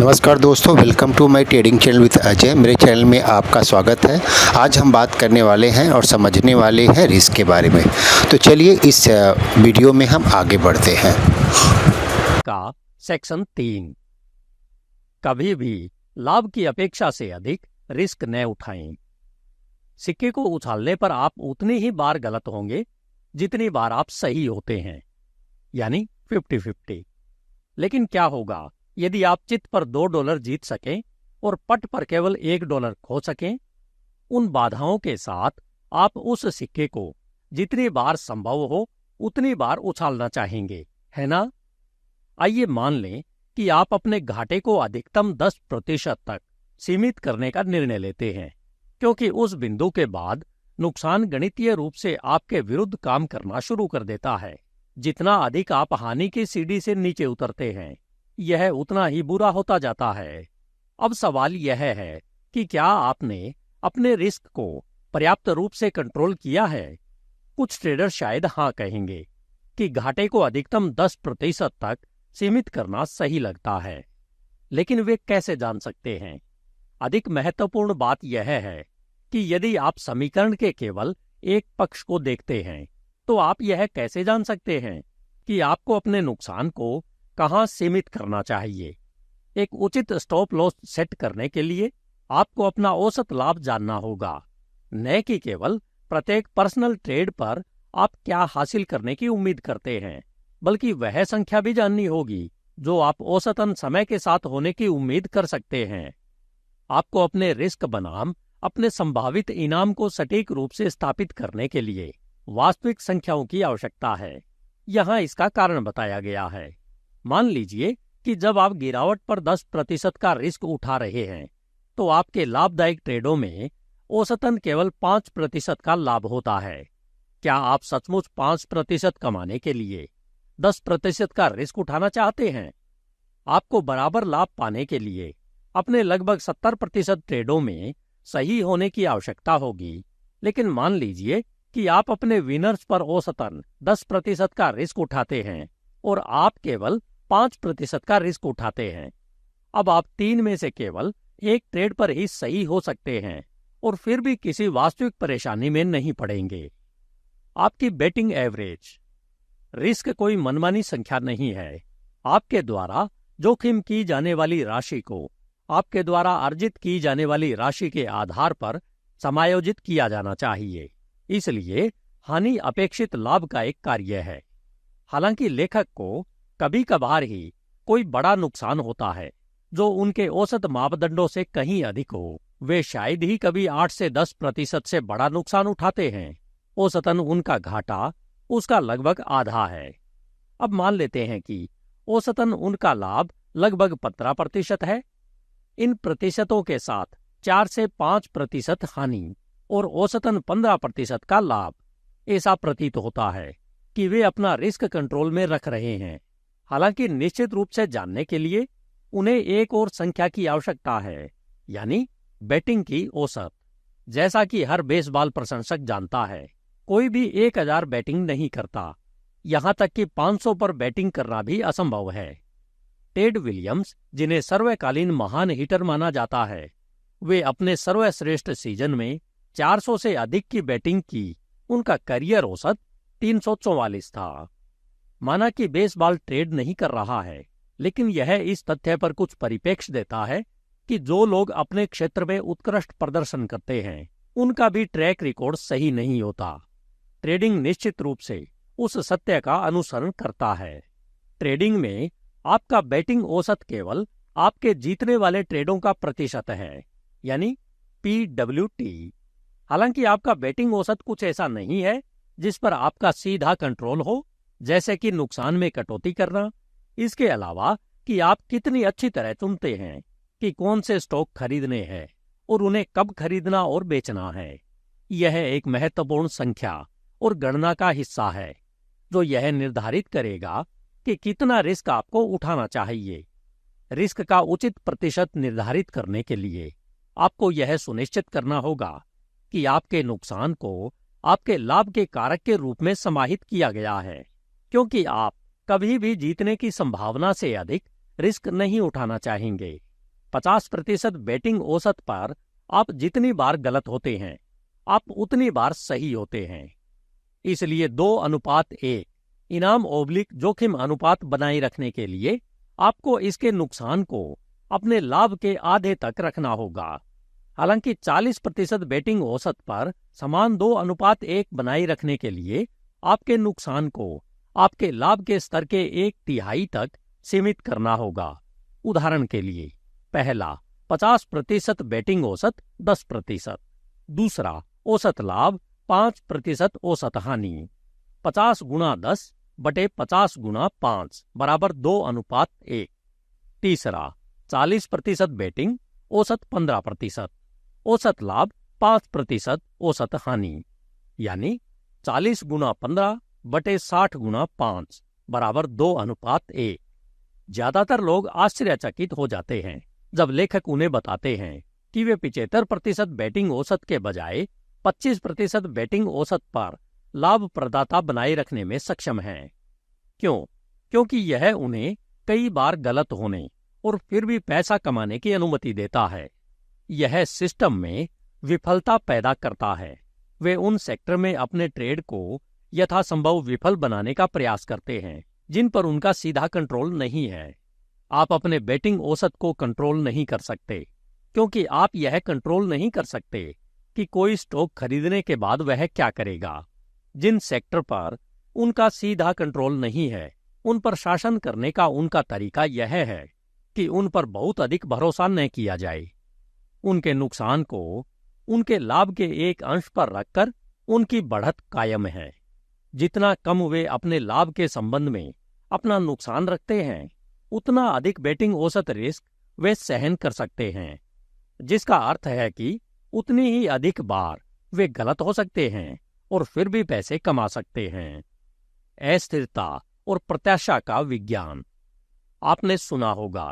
नमस्कार दोस्तों, welcome to my trading channel with Ajay. मेरे चैनल में आपका स्वागत है। आज हम बात करने वाले हैं और समझने वाले हैं रिस्क के बारे में। तो चलिए इस वीडियो में हम आगे बढ़ते हैं। का सेक्शन 3, कभी भी लाभ की अपेक्षा से अधिक रिस्क न उठाएं। सिक्के को उछालने पर आप उतनी ही बार गलत होंगे जितनी बार आप सही होते हैं, यानी 50-50। लेकिन क्या होगा यदि आप चित पर $2 जीत सकें और पट पर केवल $1 खो सकें? उन बाधाओं के साथ आप उस सिक्के को जितनी बार संभव हो उतनी बार उछालना चाहेंगे, है ना? आइए मान लें कि आप अपने घाटे को अधिकतम 10% तक सीमित करने का निर्णय लेते हैं, क्योंकि उस बिंदु के बाद नुकसान गणितीय रूप से आपके विरुद्ध काम करना शुरू कर देता है। जितना अधिक आप हानि की सीढ़ी से नीचे उतरते हैं, यह उतना ही बुरा होता जाता है। अब सवाल यह है कि क्या आपने अपने रिस्क को पर्याप्त रूप से कंट्रोल किया है? कुछ ट्रेडर शायद हाँ कहेंगे कि घाटे को अधिकतम 10% तक सीमित करना सही लगता है, लेकिन वे कैसे जान सकते हैं? अधिक महत्वपूर्ण बात यह है कि यदि आप समीकरण के केवल एक पक्ष को देखते हैं, तो आप यह कैसे जान सकते हैं कि आपको अपने नुकसान को कहाँ सीमित करना चाहिए? एक उचित स्टॉप लॉस सेट करने के लिए आपको अपना औसत लाभ जानना होगा, न कि केवल प्रत्येक पर्सनल ट्रेड पर आप क्या हासिल करने की उम्मीद करते हैं, बल्कि वह संख्या भी जाननी होगी जो आप औसतन समय के साथ होने की उम्मीद कर सकते हैं। आपको अपने रिस्क बनाम अपने संभावित इनाम को सटीक रूप से स्थापित करने के लिए वास्तविक संख्याओं की आवश्यकता है। यहाँ इसका कारण बताया गया है। मान लीजिए कि जब आप गिरावट पर 10% का रिस्क उठा रहे हैं, तो आपके लाभदायक ट्रेडों में औसतन केवल 5% का लाभ होता है। क्या आप सचमुच 5% कमाने के लिए 10% का रिस्क उठाना चाहते हैं? आपको बराबर लाभ पाने के लिए अपने लगभग 70% ट्रेडों में सही होने की आवश्यकता होगी। लेकिन मान लीजिए कि आप अपने विनर्स पर औसतन 10% का रिस्क उठाते हैं और आप केवल 5% का रिस्क उठाते हैं। अब आप 3 में से केवल एक ट्रेड पर ही सही हो सकते हैं और फिर भी किसी वास्तविक परेशानी में नहीं पड़ेंगे। आपकी बेटिंग एवरेज। रिस्क कोई मनमानी संख्या नहीं है। आपके द्वारा जोखिम की जाने वाली राशि को आपके द्वारा अर्जित की जाने वाली राशि के आधार पर समायोजित किया जाना चाहिए। इसलिए हानि अपेक्षित लाभ का एक कार्य है। हालांकि लेखक को कभी कभार ही कोई बड़ा नुकसान होता है जो उनके औसत मापदंडों से कहीं अधिक हो, वे शायद ही कभी 8 से 10% से बड़ा नुकसान उठाते हैं। औसतन उनका घाटा उसका लगभग आधा है। अब मान लेते हैं कि औसतन उनका लाभ लगभग 15% है। इन प्रतिशतों के साथ 4 से 5% हानि और औसतन 15% का लाभ, ऐसा प्रतीत होता है कि वे अपना रिस्क कंट्रोल में रख रहे हैं। हालांकि निश्चित रूप से जानने के लिए उन्हें एक और संख्या की आवश्यकता है, यानी बैटिंग की औसत। जैसा कि हर बेसबॉल प्रशंसक जानता है, कोई भी 1000 बैटिंग नहीं करता, यहां तक कि 500 पर बैटिंग करना भी असंभव है। टेड विलियम्स, जिन्हें सर्वकालीन महान हिटर माना जाता है, वे अपने सर्वश्रेष्ठ सीजन में 400 से अधिक की बैटिंग की। उनका करियर औसत 344 था। माना कि बेसबॉल ट्रेड नहीं कर रहा है, लेकिन यह इस तथ्य पर कुछ परिप्रेक्ष्य देता है कि जो लोग अपने क्षेत्र में उत्कृष्ट प्रदर्शन करते हैं, उनका भी ट्रैक रिकॉर्ड सही नहीं होता। ट्रेडिंग निश्चित रूप से उस सत्य का अनुसरण करता है। ट्रेडिंग में आपका बैटिंग औसत केवल आपके जीतने वाले ट्रेडों का प्रतिशत है, यानी PWT। हालांकि आपका बैटिंग औसत कुछ ऐसा नहीं है जिस पर आपका सीधा कंट्रोल हो, जैसे कि नुकसान में कटौती करना। इसके अलावा कि आप कितनी अच्छी तरह चुनते हैं कि कौन से स्टॉक खरीदने हैं और उन्हें कब खरीदना और बेचना है। यह एक महत्वपूर्ण संख्या और गणना का हिस्सा है जो यह निर्धारित करेगा कि कितना रिस्क आपको उठाना चाहिए। रिस्क का उचित प्रतिशत निर्धारित करने के लिए आपको यह सुनिश्चित करना होगा कि आपके नुकसान को आपके लाभ के कारक के रूप में समाहित किया गया है, क्योंकि आप कभी भी जीतने की संभावना से अधिक रिस्क नहीं उठाना चाहेंगे। 50% बेटिंग औसत पर आप जितनी बार गलत होते हैं, आप उतनी बार सही होते हैं। इसलिए 2:1 इनाम ओब्लिक जोखिम अनुपात बनाए रखने के लिए आपको इसके नुकसान को अपने लाभ के आधे तक रखना होगा। हालांकि 40% बेटिंग औसत पर समान 2:1 बनाए रखने के लिए आपके नुकसान को आपके लाभ के स्तर के 1/3 तक सीमित करना होगा। उदाहरण के लिए, पहला 50% बेटिंग औसत 10%, दूसरा औसत लाभ 5% औसत हानि। 50 गुणा 10 बटे 50 गुणा 5 बराबर 2:1। तीसरा 40% बेटिंग औसत 15%, औसत लाभ 5% औसत हानि, यानी 40 गुणा 15 बटे 60 गुणा 5 बराबर 2:1। ज्यादातर लोग आश्चर्यचकित हो जाते हैं जब लेखक उन्हें बताते हैं कि वे 75% बेटिंग औसत के बजाय 25% बेटिंग औसत पर लाभ प्रदाता बनाए रखने में सक्षम हैं। क्यों? क्योंकि यह उन्हें कई बार गलत होने और फिर भी पैसा कमाने की अनुमति देता है। यह सिस्टम में विफलता पैदा करता है। वे उन सेक्टर में अपने ट्रेड को यथासंभव विफल बनाने का प्रयास करते हैं जिन पर उनका सीधा कंट्रोल नहीं है। आप अपने बेटिंग औसत को कंट्रोल नहीं कर सकते, क्योंकि आप यह कंट्रोल नहीं कर सकते कि कोई स्टॉक खरीदने के बाद वह क्या करेगा। जिन सेक्टर पर उनका सीधा कंट्रोल नहीं है, उन पर शासन करने का उनका तरीका यह है कि उन पर बहुत अधिक भरोसा न किया जाए। उनके नुकसान को उनके लाभ के एक अंश पर रखकर उनकी बढ़त कायम है। जितना कम वे अपने लाभ के संबंध में अपना नुकसान रखते हैं, उतना अधिक बेटिंग औसत रिस्क वे सहन कर सकते हैं, जिसका अर्थ है कि उतनी ही अधिक बार वे गलत हो सकते हैं और फिर भी पैसे कमा सकते हैं। अस्थिरता और प्रत्याशा का विज्ञान। आपने सुना होगा